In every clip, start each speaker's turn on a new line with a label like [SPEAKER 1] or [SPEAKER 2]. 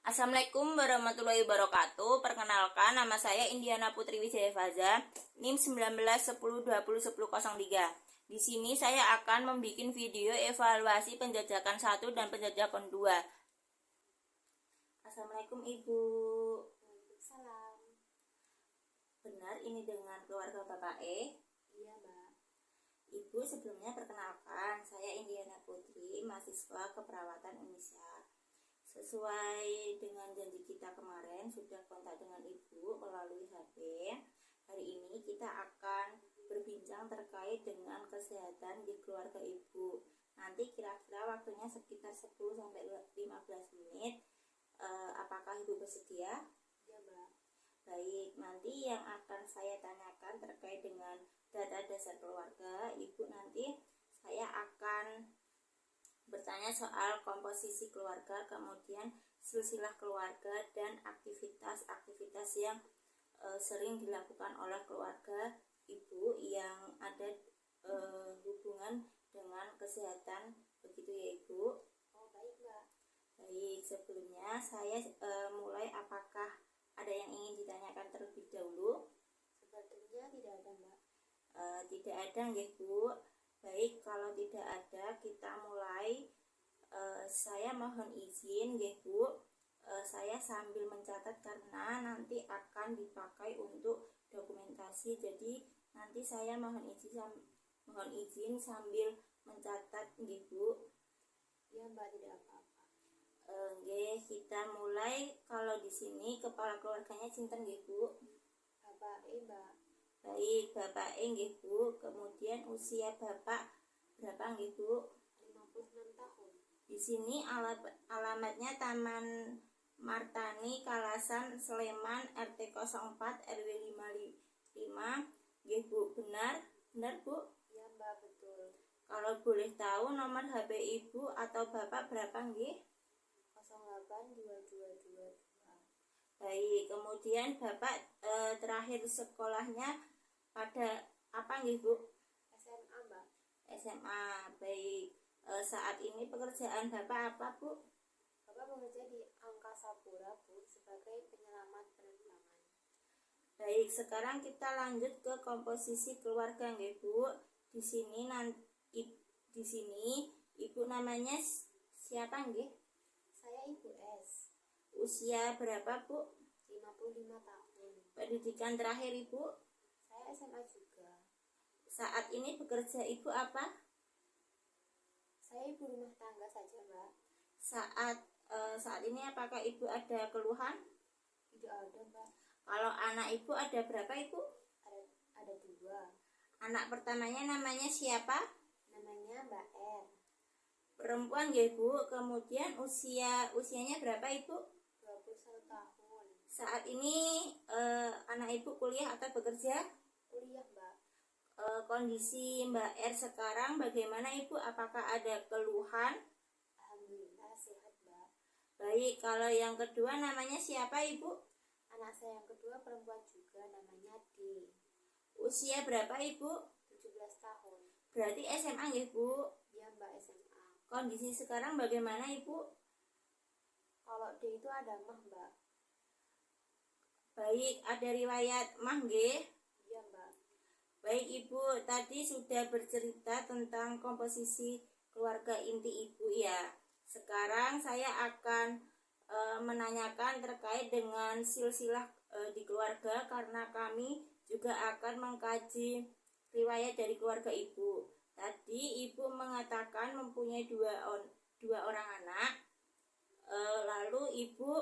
[SPEAKER 1] Assalamualaikum warahmatullahi wabarakatuh. Perkenalkan, nama saya Indiana Putri Wijaya Faza, NIM 1910201003. Di sini saya akan membuat video evaluasi penjajakan 1 dan penjajakan 2. Assalamualaikum Ibu.
[SPEAKER 2] Waalaikumsalam.
[SPEAKER 1] Benar ini dengan keluarga Bapak E?
[SPEAKER 2] Iya, Mbak.
[SPEAKER 1] Ibu, sebelumnya perkenalkan, saya Indiana Putri, mahasiswa keperawatan Indonesia. Sesuai dengan janji kita kemarin, sudah kontak dengan Ibu melalui HP. Hari ini kita akan berbincang terkait dengan kesehatan di keluarga Ibu. Nanti kira-kira waktunya sekitar 10-15 menit. Apakah Ibu bersedia?
[SPEAKER 2] Iya, Mbak.
[SPEAKER 1] Baik, nanti yang akan saya tanyakan terkait dengan data dasar keluarga Ibu, nanti saya akan bertanya soal komposisi keluarga, kemudian silsilah keluarga, dan aktivitas-aktivitas yang sering dilakukan oleh keluarga Ibu yang ada hubungan dengan kesehatan, begitu ya Ibu?
[SPEAKER 2] Oh, baik, Mbak.
[SPEAKER 1] Baik, sebelumnya saya mulai, apakah ada yang ingin ditanyakan terlebih dahulu?
[SPEAKER 2] Sepertinya tidak ada, Mbak.
[SPEAKER 1] Tidak ada nggih Bu. Baik, kalau tidak ada kita mulai. Saya mohon izin nggih Bu, saya sambil mencatat karena nanti akan dipakai untuk dokumentasi. Jadi nanti saya mohon izin sambil mencatat nggih Bu.
[SPEAKER 2] Iya, Mbak, tidak apa-apa.
[SPEAKER 1] Nggih, kita mulai. Kalau di sini kepala keluarganya sinten nggih Bu?
[SPEAKER 2] Bapak Mbak.
[SPEAKER 1] Baik, Bapak nggih Bu. Kemudian usia Bapak berapa nggih Bu?
[SPEAKER 2] 56 tahun.
[SPEAKER 1] Di sini alamatnya Taman Martani, Kalasan, Sleman, RT 04 RW 55 nggih Bu. Benar Bu?
[SPEAKER 2] Iya, Mbak, betul.
[SPEAKER 1] Kalau boleh tahu nomor HP Ibu atau Bapak berapa nggih?
[SPEAKER 2] 082222.
[SPEAKER 1] Baik, kemudian Bapak terakhir sekolahnya pada apa nggih Bu?
[SPEAKER 2] SMA, Mbak.
[SPEAKER 1] SMA. Baik, saat ini pekerjaan Bapak apa Bu?
[SPEAKER 2] Bapak bekerja di Angkasa Pura, Bu, sebagai penyelamat penerbangan.
[SPEAKER 1] Baik, sekarang kita lanjut ke komposisi keluarga nggih Bu. Di sini Ibu namanya siapa nggih?
[SPEAKER 2] Saya Ibu S.
[SPEAKER 1] Usia berapa Bu?
[SPEAKER 2] 55 tahun.
[SPEAKER 1] Pendidikan terakhir Ibu?
[SPEAKER 2] Saya SMA juga.
[SPEAKER 1] Saat ini bekerja Ibu apa?
[SPEAKER 2] Saya ibu rumah tangga saja, Mbak.
[SPEAKER 1] Saat ini apakah Ibu ada keluhan?
[SPEAKER 2] Tidak ada, Mbak.
[SPEAKER 1] Kalau anak Ibu ada berapa Ibu?
[SPEAKER 2] Ada 2.
[SPEAKER 1] Anak pertamanya namanya siapa?
[SPEAKER 2] Namanya Mbak R.
[SPEAKER 1] Perempuan nggih Bu. Kemudian usianya berapa Ibu?
[SPEAKER 2] 21 tahun.
[SPEAKER 1] Saat ini anak Ibu kuliah atau bekerja?
[SPEAKER 2] Kuliah, Mbak.
[SPEAKER 1] Kondisi Mbak R sekarang bagaimana Ibu? Apakah ada keluhan?
[SPEAKER 2] Alhamdulillah sehat, Mbak.
[SPEAKER 1] Baik, kalau yang kedua namanya siapa Ibu?
[SPEAKER 2] Anak saya yang kedua perempuan juga, namanya D.
[SPEAKER 1] Usia berapa Ibu?
[SPEAKER 2] 17 tahun.
[SPEAKER 1] Berarti SMA nggih Bu?
[SPEAKER 2] Dia Mbak, SMA.
[SPEAKER 1] Kondisi sekarang bagaimana Ibu?
[SPEAKER 2] Kalau D itu ada mah, Mbak.
[SPEAKER 1] Baik, ada riwayat mah nggih?
[SPEAKER 2] Iya, Mbak.
[SPEAKER 1] Baik Ibu, tadi sudah bercerita tentang komposisi keluarga inti Ibu ya. Sekarang saya akan menanyakan terkait dengan silsilah di keluarga, karena kami juga akan mengkaji riwayat dari keluarga Ibu. Tadi Ibu mengatakan mempunyai dua orang anak. Lalu Ibu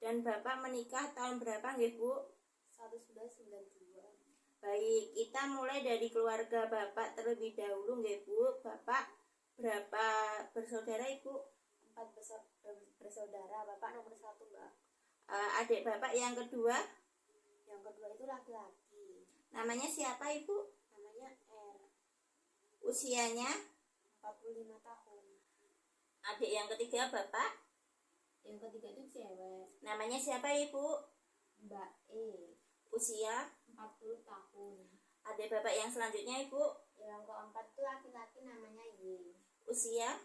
[SPEAKER 1] dan Bapak menikah tahun berapa nggih Bu?
[SPEAKER 2] 1992.
[SPEAKER 1] Baik, kita mulai dari keluarga Bapak terlebih dahulu nggih Bu. Bapak berapa bersaudara Ibu?
[SPEAKER 2] 4 bersaudara. Bapak nomor 1, Mbak.
[SPEAKER 1] Adik Bapak yang kedua?
[SPEAKER 2] Yang kedua itu laki-laki.
[SPEAKER 1] Namanya siapa Ibu?
[SPEAKER 2] Namanya R.
[SPEAKER 1] Usianya?
[SPEAKER 2] 45 tahun.
[SPEAKER 1] Adik yang ketiga Bapak?
[SPEAKER 2] Yang ketiga itu cewek.
[SPEAKER 1] Namanya siapa Ibu?
[SPEAKER 2] Mbak E.
[SPEAKER 1] Usia?
[SPEAKER 2] 40 tahun.
[SPEAKER 1] Adik Bapak yang selanjutnya Ibu?
[SPEAKER 2] Yang keempat itu laki-laki, namanya Y.
[SPEAKER 1] Usia?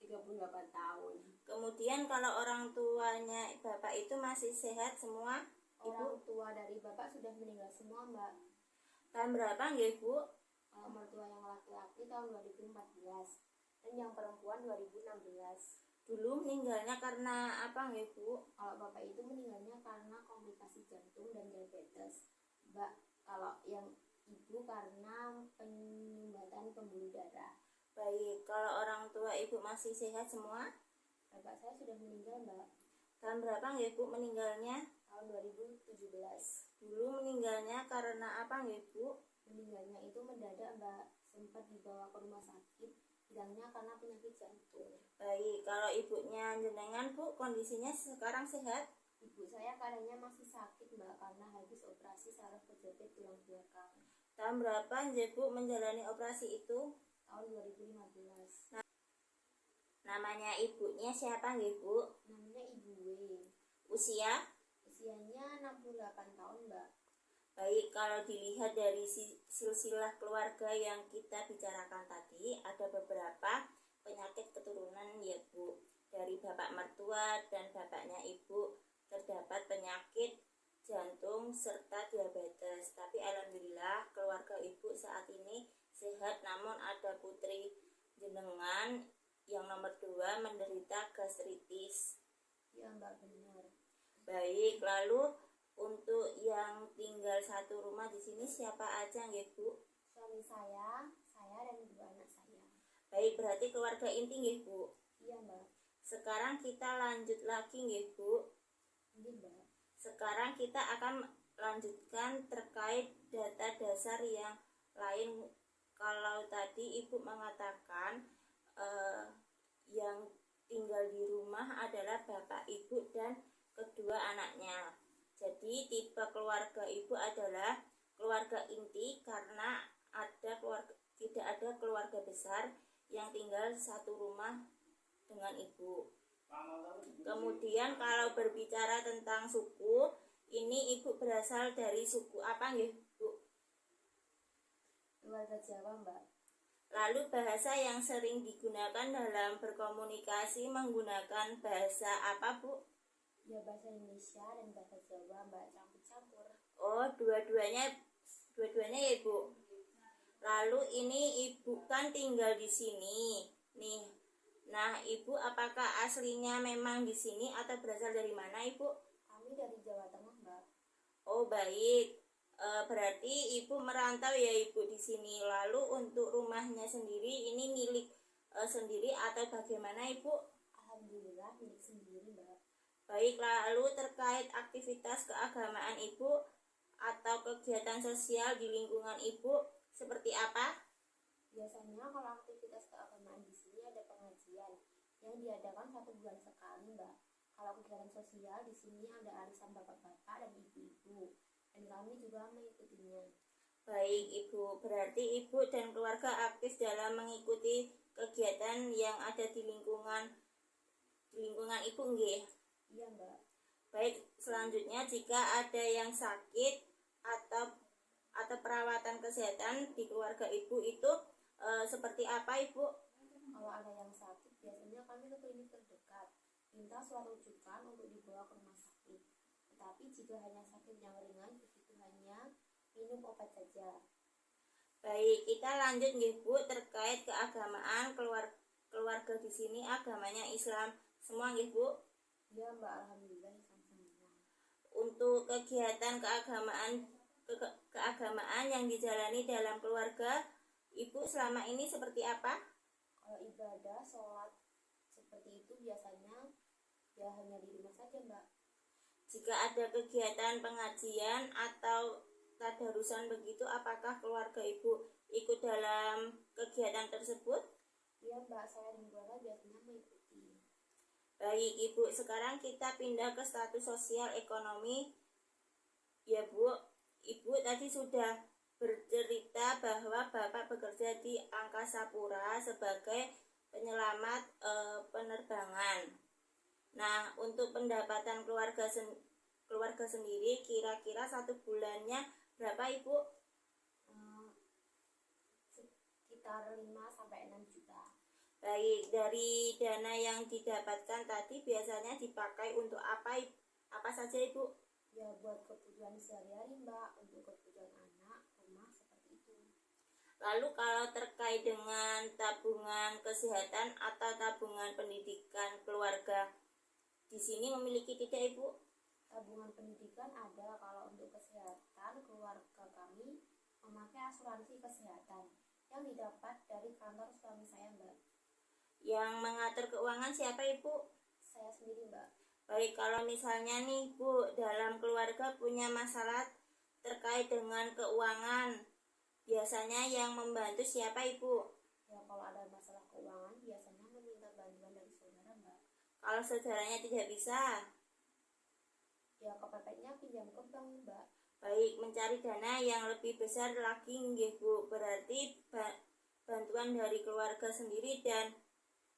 [SPEAKER 2] 38 tahun.
[SPEAKER 1] Kemudian kalau orang tuanya Bapak itu masih sehat semua,
[SPEAKER 2] Orang
[SPEAKER 1] Ibu?
[SPEAKER 2] tua dari Bapak sudah meninggal semua, Mbak.
[SPEAKER 1] Tahun berapa nggih, Bu?
[SPEAKER 2] Kalau mertua yang laki-laki tahun 2014 dan yang perempuan 2016.
[SPEAKER 1] Dulu meninggalnya karena apa nggih, Bu?
[SPEAKER 2] Kalau Bapak itu meninggalnya karena komplikasi jantung dan diabetes, Mbak. Kalau yang Ibu karena penyumbatan pembuluh darah.
[SPEAKER 1] Baik, kalau orang tua Ibu masih sehat semua?
[SPEAKER 2] Bapak saya sudah meninggal, Mbak,
[SPEAKER 1] Tahun berapa nggih, Bu, meninggalnya?
[SPEAKER 2] tahun 2017.
[SPEAKER 1] Dulu meninggalnya karena apa nggih, Bu?
[SPEAKER 2] Meninggalnya itu mendadak, Mbak. Sempat dibawa ke rumah sakit, bilangnya karena penyakit jantung.
[SPEAKER 1] Baik, kalau ibunya jenengan, Bu, kondisinya sekarang sehat?
[SPEAKER 2] Ibu saya keadaannya masih sakit, Mbak, karena habis operasi saraf kejepit tulang belakang
[SPEAKER 1] Tahun berapa nggih, Bu, menjalani operasi itu?
[SPEAKER 2] tahun 2015.
[SPEAKER 1] Namanya ibunya siapa nggih, Bu?
[SPEAKER 2] Namanya Ibu W.
[SPEAKER 1] Usia?
[SPEAKER 2] Usianya 68 tahun, Mbak.
[SPEAKER 1] Baik, kalau dilihat dari silsilah keluarga yang kita bicarakan tadi, ada beberapa penyakit keturunan ya, Bu. Dari bapak mertua dan bapaknya Ibu terdapat penyakit jantung serta diabetes. Tapi alhamdulillah keluarga Ibu saat ini sehat, namun ada putri jenengan yang nomor 2 menderita gastritis.
[SPEAKER 2] Ya, Mbak, benar.
[SPEAKER 1] Baik, lalu untuk yang tinggal satu rumah di sini siapa aja nggih, Bu?
[SPEAKER 2] Suami saya dan 2 anak saya.
[SPEAKER 1] Baik, berarti keluarga inti nggih, Bu.
[SPEAKER 2] Iya, Mbak.
[SPEAKER 1] Sekarang kita lanjut lagi nggih, Bu.
[SPEAKER 2] Iya, Mbak.
[SPEAKER 1] Sekarang kita akan lanjutkan terkait data dasar yang lain. Kalau tadi Ibu mengatakan yang tinggal di rumah adalah Bapak, Ibu, dan kedua anaknya. Jadi tipe keluarga Ibu adalah keluarga inti karena tidak ada keluarga besar yang tinggal satu rumah dengan Ibu. Kemudian kalau berbicara tentang suku, ini Ibu berasal dari suku apa nggih, Bu?
[SPEAKER 2] Keluarga Jawa, Mbak.
[SPEAKER 1] Lalu bahasa yang sering digunakan dalam berkomunikasi menggunakan bahasa apa, Bu?
[SPEAKER 2] Ya, bahasa Indonesia dan bahasa Jawa, Mbak, campur-campur.
[SPEAKER 1] Oh, dua-duanya ya, Ibu. Lalu ini Ibu kan tinggal di sini nih. Nah, Ibu apakah aslinya memang di sini atau berasal dari mana, Ibu?
[SPEAKER 2] Kami dari Jawa Tengah, Mbak.
[SPEAKER 1] Oh, baik. Berarti Ibu merantau ya, Ibu, di sini. Lalu untuk rumahnya sendiri ini milik sendiri atau bagaimana, Ibu?
[SPEAKER 2] Alhamdulillah milik sendiri, Mbak.
[SPEAKER 1] Baik, lalu terkait aktivitas keagamaan Ibu atau kegiatan sosial di lingkungan Ibu seperti apa?
[SPEAKER 2] Biasanya kalau aktivitas keagamaan di sini ada pengajian yang diadakan 1 bulan sekali, Mbak. Kalau kegiatan sosial di sini ada arisan bapak-bapak dan ibu-ibu, dan kami juga mengikutinya.
[SPEAKER 1] Baik, Ibu, berarti Ibu dan keluarga aktif dalam mengikuti kegiatan yang ada di lingkungan Ibu nggih?
[SPEAKER 2] Iya, Mbak.
[SPEAKER 1] Baik, selanjutnya jika ada yang sakit atau perawatan kesehatan di keluarga Ibu itu seperti apa, Ibu?
[SPEAKER 2] Kalau ada yang sakit, biasanya kami ke klinik terdekat, minta surat rujukan untuk dibawa ke rumah sakit. Tetapi jika hanya sakit yang ringan, begitu hanya minum obat saja.
[SPEAKER 1] Baik, kita lanjut nggih, Bu, terkait keagamaan keluarga di sini agamanya Islam semua nggih, Bu?
[SPEAKER 2] Ya, Mbak, alhamdulillah sama-sama.
[SPEAKER 1] Untuk kegiatan keagamaan yang dijalani dalam keluarga Ibu selama ini seperti apa?
[SPEAKER 2] Kalau ibadah, sholat seperti itu biasanya ya hanya di rumah saja, Mbak.
[SPEAKER 1] Jika ada kegiatan pengajian atau tadarusan begitu, apakah keluarga Ibu ikut dalam kegiatan tersebut?
[SPEAKER 2] Iya, Mbak, saya dan keluarga biasanya mengikuti.
[SPEAKER 1] Baik, Ibu, sekarang kita pindah ke status sosial ekonomi. Ya, Bu, Ibu tadi sudah bercerita bahwa Bapak bekerja di Angkasa Pura sebagai penyelamat penerbangan. Nah, untuk pendapatan keluarga sendiri kira-kira 1 bulannya berapa, Ibu?
[SPEAKER 2] Sekitar 5-6 juta.
[SPEAKER 1] Baik, dari dana yang didapatkan tadi biasanya dipakai untuk apa saja Ibu?
[SPEAKER 2] Ya buat kebutuhan sehari-hari Mbak, untuk kebutuhan anak, rumah, seperti itu.
[SPEAKER 1] Lalu kalau terkait dengan tabungan kesehatan atau tabungan pendidikan keluarga, di sini memiliki tidak Ibu?
[SPEAKER 2] Tabungan pendidikan ada. Kalau untuk kesehatan, keluarga kami memakai asuransi kesehatan yang didapat dari kantor suami saya Mbak.
[SPEAKER 1] Yang mengatur keuangan siapa Ibu?
[SPEAKER 2] Saya sendiri Mbak.
[SPEAKER 1] Baik, kalau misalnya nih Bu, dalam keluarga punya masalah terkait dengan keuangan, biasanya yang membantu siapa Ibu?
[SPEAKER 2] Ya kalau ada masalah keuangan biasanya meminta bantuan dari saudara Mbak.
[SPEAKER 1] Kalau saudaranya tidak bisa,
[SPEAKER 2] Ya kepepetnya pinjam ke bank Mbak.
[SPEAKER 1] baik, mencari dana yang lebih besar lagi nggih Bu. Berarti bantuan dari keluarga sendiri dan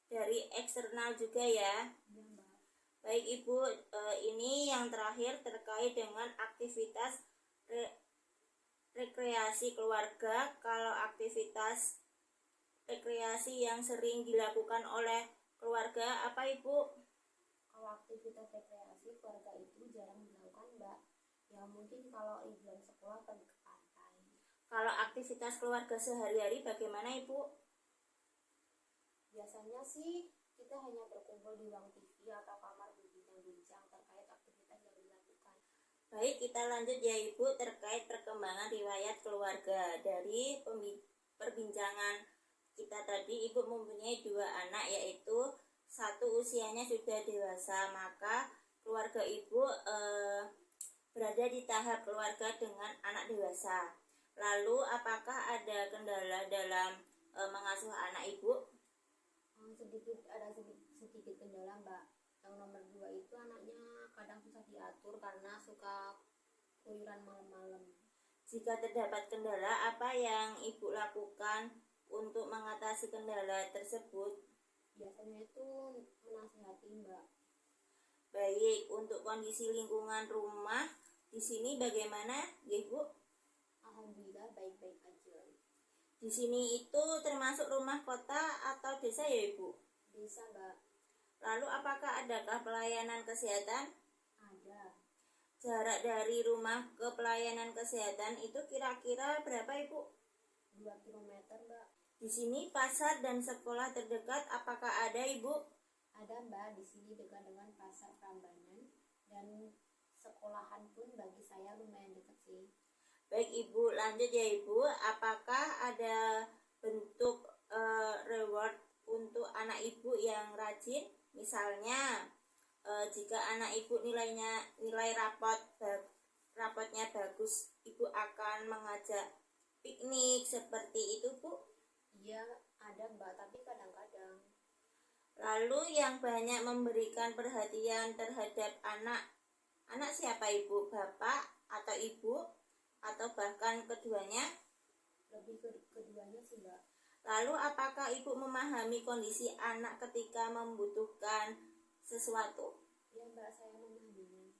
[SPEAKER 1] dari eksternal juga ya.
[SPEAKER 2] Iya Mbak.
[SPEAKER 1] Baik Ibu, ini yang terakhir terkait dengan aktivitas rekreasi keluarga. Kalau aktivitas rekreasi yang sering dilakukan oleh keluarga apa Ibu?
[SPEAKER 2] Kalau aktivitas rekreasi keluarga itu jarang dilakukan Mbak. Ya mungkin kalau liburan sekolah pergi ke pantai.
[SPEAKER 1] Kalau aktivitas keluarga sehari-hari bagaimana Ibu?
[SPEAKER 2] Biasanya sih kita hanya berkumpul di ruang TV atau kamar berbincang-bincang terkait aktivitas yang dilakukan.
[SPEAKER 1] Baik, kita lanjut ya Ibu terkait perkembangan riwayat keluarga. Dari perbincangan kita tadi, Ibu mempunyai 2 anak, yaitu satu usianya sudah dewasa, maka keluarga Ibu berada di tahap keluarga dengan anak dewasa. Lalu apakah ada kendala dalam mengasuh anak Ibu?
[SPEAKER 2] Sedikit kendala Mbak. Yang nomor 2 itu anaknya kadang susah diatur karena suka keluyuran malam-malam.
[SPEAKER 1] Jika terdapat kendala, apa yang Ibu lakukan untuk mengatasi kendala tersebut?
[SPEAKER 2] Biasanya itu menasihati Mbak.
[SPEAKER 1] Baik, untuk kondisi lingkungan rumah di sini bagaimana, Ibu?
[SPEAKER 2] Alhamdulillah baik-baik aja.
[SPEAKER 1] Di sini itu termasuk rumah kota atau desa ya, Ibu?
[SPEAKER 2] Desa Mbak.
[SPEAKER 1] Lalu apakah adakah pelayanan kesehatan?
[SPEAKER 2] Ada.
[SPEAKER 1] Jarak dari rumah ke pelayanan kesehatan itu kira-kira berapa, Ibu?
[SPEAKER 2] 2 kilometer Mbak.
[SPEAKER 1] Di sini pasar dan sekolah terdekat apakah ada, Ibu?
[SPEAKER 2] Ada Mbak, di sini dekat dengan pasar Prambanan dan sekolahan pun bagi saya lumayan dekat sih.
[SPEAKER 1] Baik Ibu, lanjut ya Ibu. Apakah ada bentuk reward untuk anak Ibu yang rajin? Misalnya jika anak Ibu nilai rapotnya bagus, Ibu akan mengajak piknik seperti itu, Bu?
[SPEAKER 2] Iya, ada Mbak, tapi kadang-kadang.
[SPEAKER 1] Lalu yang banyak memberikan perhatian terhadap anak siapa Ibu? Bapak atau Ibu? Atau bahkan keduanya?
[SPEAKER 2] Lebih ke keduanya sih Mbak.
[SPEAKER 1] Lalu apakah Ibu memahami kondisi anak ketika membutuhkan sesuatu?
[SPEAKER 2] Iya Mbak, saya memahaminya.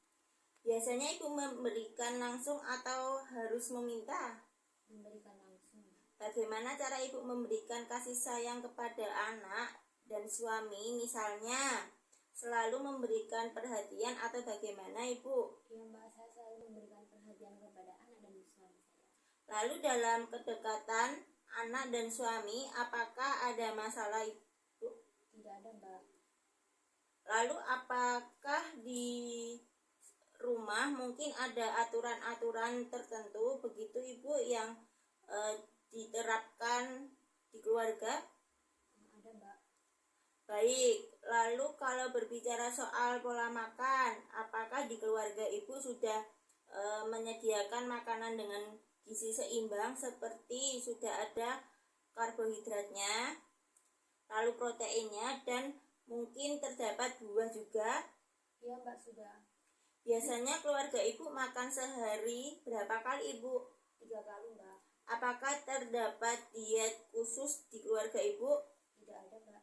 [SPEAKER 1] Biasanya Ibu memberikan langsung atau harus meminta?
[SPEAKER 2] Memberikan langsung.
[SPEAKER 1] Bagaimana cara Ibu memberikan kasih sayang kepada anak dan suami, misalnya selalu memberikan perhatian atau bagaimana Ibu?
[SPEAKER 2] Iya Mbak, saya selalu memberikan perhatian kepada anak dan suami saya.
[SPEAKER 1] Lalu dalam kedekatan anak dan suami, apakah ada masalah Ibu?
[SPEAKER 2] Tidak ada Mbak.
[SPEAKER 1] Lalu apakah di rumah mungkin ada aturan-aturan tertentu begitu Ibu yang diterapkan di keluarga?
[SPEAKER 2] Ada Mbak.
[SPEAKER 1] Baik, lalu kalau berbicara soal pola makan, apakah di keluarga Ibu sudah menyediakan makanan dengan gizi seimbang seperti sudah ada karbohidratnya, lalu proteinnya, dan mungkin terdapat buah juga?
[SPEAKER 2] Iya Mbak, sudah.
[SPEAKER 1] Biasanya keluarga Ibu makan sehari berapa kali Ibu?
[SPEAKER 2] 3 kali Mbak.
[SPEAKER 1] Apakah terdapat diet khusus di keluarga Ibu?
[SPEAKER 2] Tidak ada Mbak.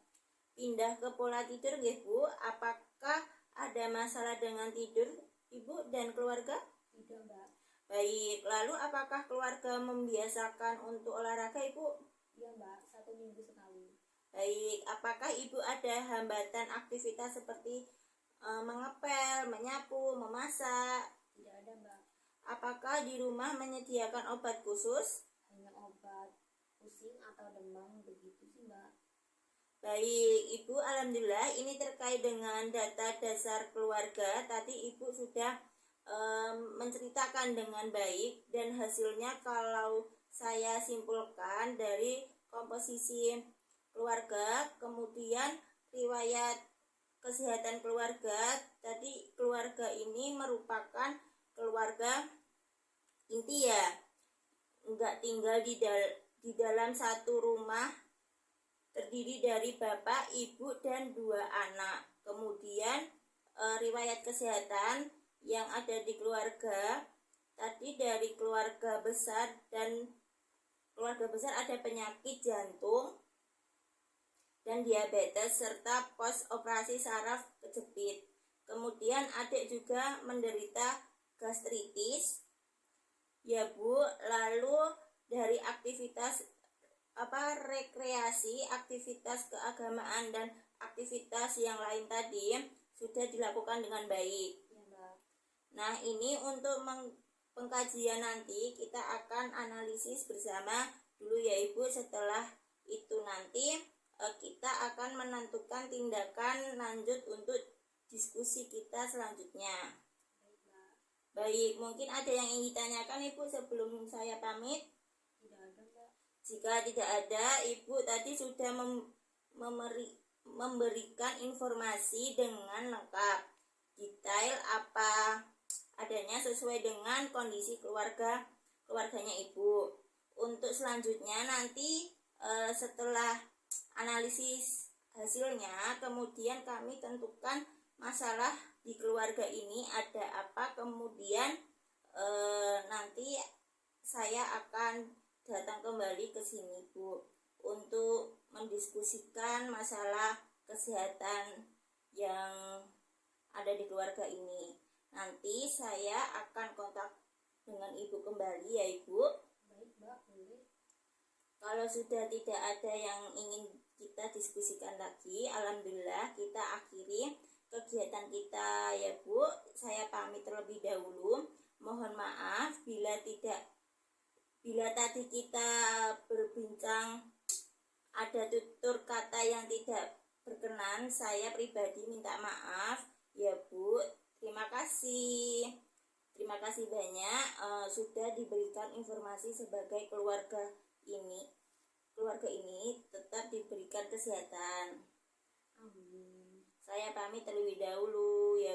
[SPEAKER 1] Pindah ke pola tidur nggih Bu, apakah ada masalah dengan tidur Ibu dan keluarga?
[SPEAKER 2] Tidak Mbak.
[SPEAKER 1] Baik, lalu apakah keluarga membiasakan untuk olahraga Ibu?
[SPEAKER 2] Iya Mbak, 1 minggu sekali.
[SPEAKER 1] Baik, apakah Ibu ada hambatan aktivitas seperti mengepel, menyapu, memasak?
[SPEAKER 2] Tidak ada, Mbak.
[SPEAKER 1] Apakah di rumah menyediakan obat khusus?
[SPEAKER 2] Hanya obat pusing atau demam begitu sih, Mbak.
[SPEAKER 1] Baik, Ibu, alhamdulillah ini terkait dengan data dasar keluarga. Tadi Ibu sudah menceritakan dengan baik, dan hasilnya kalau saya simpulkan dari komposisi keluarga, kemudian riwayat kesehatan keluarga, tadi keluarga ini merupakan keluarga inti ya, enggak tinggal di dalam satu rumah, terdiri dari bapak, ibu, dan 2 anak. Kemudian riwayat kesehatan yang ada di keluarga tadi dari keluarga besar, dan keluarga besar ada penyakit jantung dan diabetes serta pos operasi saraf kejepit. Kemudian adik juga menderita gastritis ya Bu. Lalu dari aktivitas rekreasi, aktivitas keagamaan, dan aktivitas yang lain tadi sudah dilakukan dengan baik.
[SPEAKER 2] Ya, Mbak.
[SPEAKER 1] Nah, ini untuk pengkajian nanti kita akan analisis bersama dulu ya Ibu. Setelah itu nanti kita akan menentukan tindakan lanjut untuk diskusi kita selanjutnya.
[SPEAKER 2] Baik, Mbak.
[SPEAKER 1] Baik, mungkin ada yang ingin ditanyakan Ibu sebelum saya pamit?
[SPEAKER 2] Tidak ada, Mbak.
[SPEAKER 1] Jika tidak ada, Ibu tadi sudah memberikan informasi dengan lengkap, detail apa adanya sesuai dengan kondisi keluarganya Ibu. Untuk selanjutnya nanti setelah analisis hasilnya, kemudian kami tentukan masalah di keluarga ini ada apa, kemudian nanti saya akan datang kembali ke sini Bu untuk mendiskusikan masalah kesehatan yang ada di keluarga ini. Nanti saya akan kontak dengan Ibu kembali ya Ibu.
[SPEAKER 2] Baik, Mbak, boleh.
[SPEAKER 1] Kalau sudah tidak ada yang ingin kita diskusikan lagi, alhamdulillah kita akhiri kegiatan kita ya Bu. Saya pamit terlebih dahulu. Mohon maaf bila tadi kita berbincang ada tutur kata yang tidak berkenan, saya pribadi minta maaf ya Bu. Terima kasih banyak sudah diberikan informasi sebagai keluarga ini tetap diberikan kesehatan.
[SPEAKER 2] Amin.
[SPEAKER 1] Saya pamit terlebih dahulu ya